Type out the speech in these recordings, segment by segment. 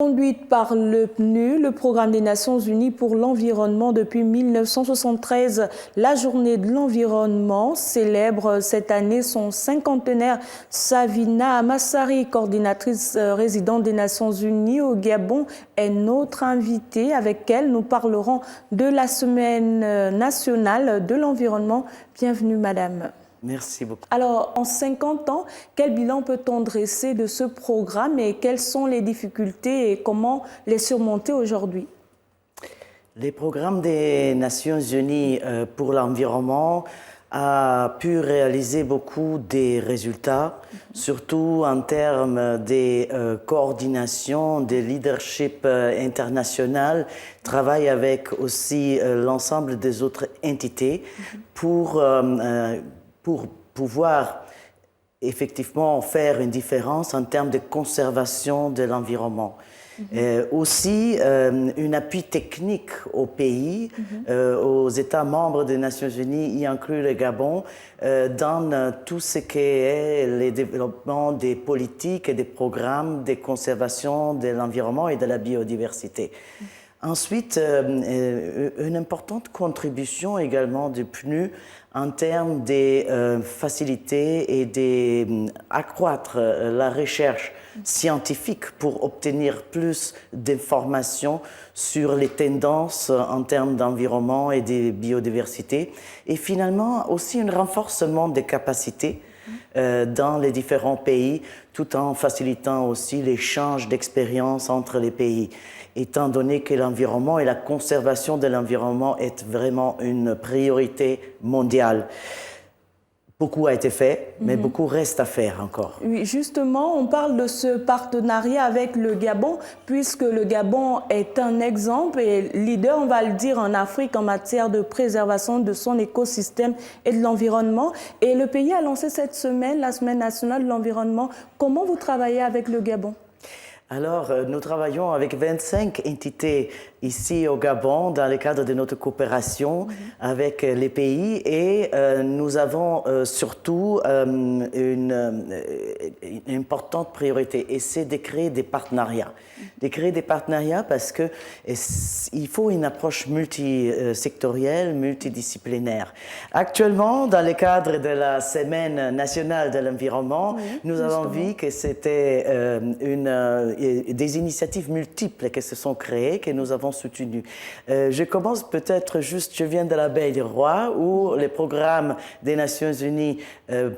Conduite par le PNU, le Programme des Nations Unies pour l'environnement depuis 1973, la Journée de l'environnement célèbre cette année son cinquantenaire. Savina Amassari, coordinatrice résidente des Nations Unies au Gabon, est notre invitée. Avec elle, nous parlerons de la Semaine nationale de l'environnement. Bienvenue, madame. Merci beaucoup. Alors, en 50 ans, quel bilan peut-on dresser de ce programme et quelles sont les difficultés et comment les surmonter aujourd'hui? Les programmes des Nations Unies pour l'environnement a pu réaliser beaucoup des résultats, surtout en termes de coordination, de leadership international, travaille avec aussi l'ensemble des autres entités pour pouvoir effectivement faire une différence en termes de conservation de l'environnement. Aussi, un appui technique aux pays, aux États membres des Nations Unies, y inclut le Gabon, dans tout ce qui est le développement des politiques et des programmes de conservation de l'environnement et de la biodiversité. Ensuite, une importante contribution également du PNU en termes de faciliter et d'accroître la recherche scientifique pour obtenir plus d'informations sur les tendances en termes d'environnement et de biodiversité. Et finalement, aussi un renforcement des capacités dans les différents pays, tout en facilitant aussi l'échange d'expériences entre les pays, étant donné que l'environnement et la conservation de l'environnement est vraiment une priorité mondiale. Beaucoup a été fait, mais beaucoup reste à faire encore. Oui, justement, on parle de ce partenariat avec le Gabon, puisque le Gabon est un exemple et leader, on va le dire, en Afrique en matière de préservation de son écosystème et de l'environnement. Et le pays a lancé cette semaine, la Semaine nationale de l'environnement. Comment vous travaillez avec le Gabon? Alors, nous travaillons avec 25 entités ici au Gabon dans le cadre de notre coopération avec les pays et nous avons surtout une importante priorité et c'est de créer des partenariats. De créer des partenariats parce qu'il faut une approche multisectorielle, multidisciplinaire. Actuellement, dans le cadre de la Semaine nationale de l'environnement, nous avons vu que c'était des initiatives multiples qui se sont créées, que nous avons soutenues. Je commence peut-être juste, je viens de la Baie du Roi, où le programme des Nations Unies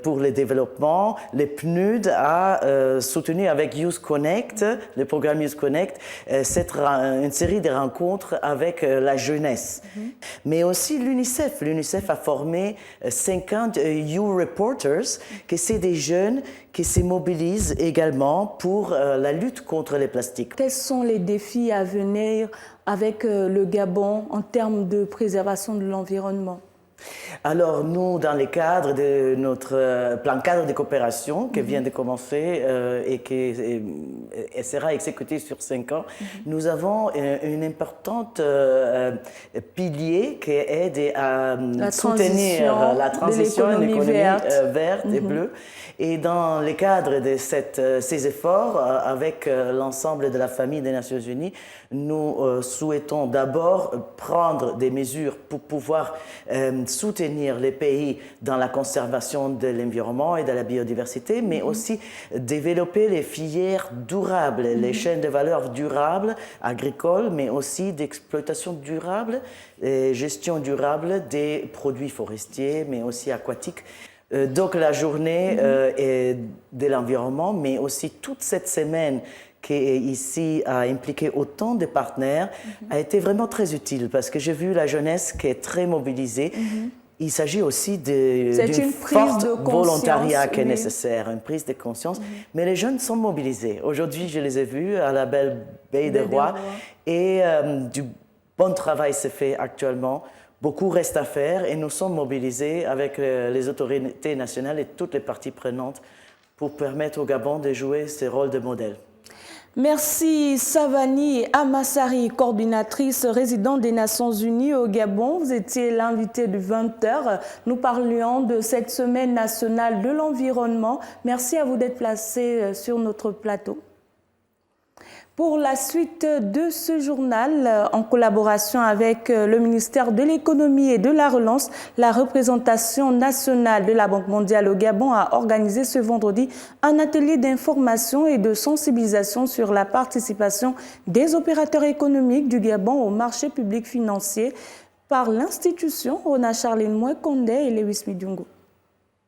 pour le développement, le PNUD, a soutenu avec Youth Connect, le programme Youth Connect, une série de rencontres avec la jeunesse. Mais aussi l'UNICEF. L'UNICEF a formé 50 You Reporters, que c'est des jeunes qui se mobilisent également pour la lutte contre les plastiques. Quels sont les défis à venir avec le Gabon en termes de préservation de l'environnement? Alors, nous, dans le cadre de notre plan cadre de coopération qui vient de commencer et qui sera exécuté sur 5 ans, nous avons une importante pilier qui aide à soutenir la transition à une économie verte et bleue. Et dans le cadre de ces efforts, avec l'ensemble de la famille des Nations Unies, nous souhaitons d'abord prendre des mesures pour pouvoir soutenir les pays dans la conservation de l'environnement et de la biodiversité, mais aussi développer les filières durables, les chaînes de valeur durables, agricoles, mais aussi d'exploitation durable et gestion durable des produits forestiers, mais aussi aquatiques. Donc la journée de l'environnement, mais aussi toute cette semaine qui ici a impliqué autant de partenaires, a été vraiment très utile parce que j'ai vu la jeunesse qui est très mobilisée. Il s'agit aussi d'une forte volontariat qui est nécessaire, une prise de conscience. Mais les jeunes sont mobilisés. Aujourd'hui, je les ai vus à la belle Baie des Rois et du bon travail se fait actuellement. Beaucoup reste à faire et nous sommes mobilisés avec les autorités nationales et toutes les parties prenantes pour permettre au Gabon de jouer ce rôle de modèle. Merci Savani Amassari, coordinatrice résidente des Nations Unies au Gabon. Vous étiez l'invité de 20h. Nous parlions de cette semaine nationale de l'environnement. Merci à vous d'être placé sur notre plateau. Pour la suite de ce journal, en collaboration avec le ministère de l'Économie et de la Relance, la représentation nationale de la Banque mondiale au Gabon a organisé ce vendredi un atelier d'information et de sensibilisation sur la participation des opérateurs économiques du Gabon au marché public financier par l'institution Rona Charlene Mouekondé et Lewis Midungo.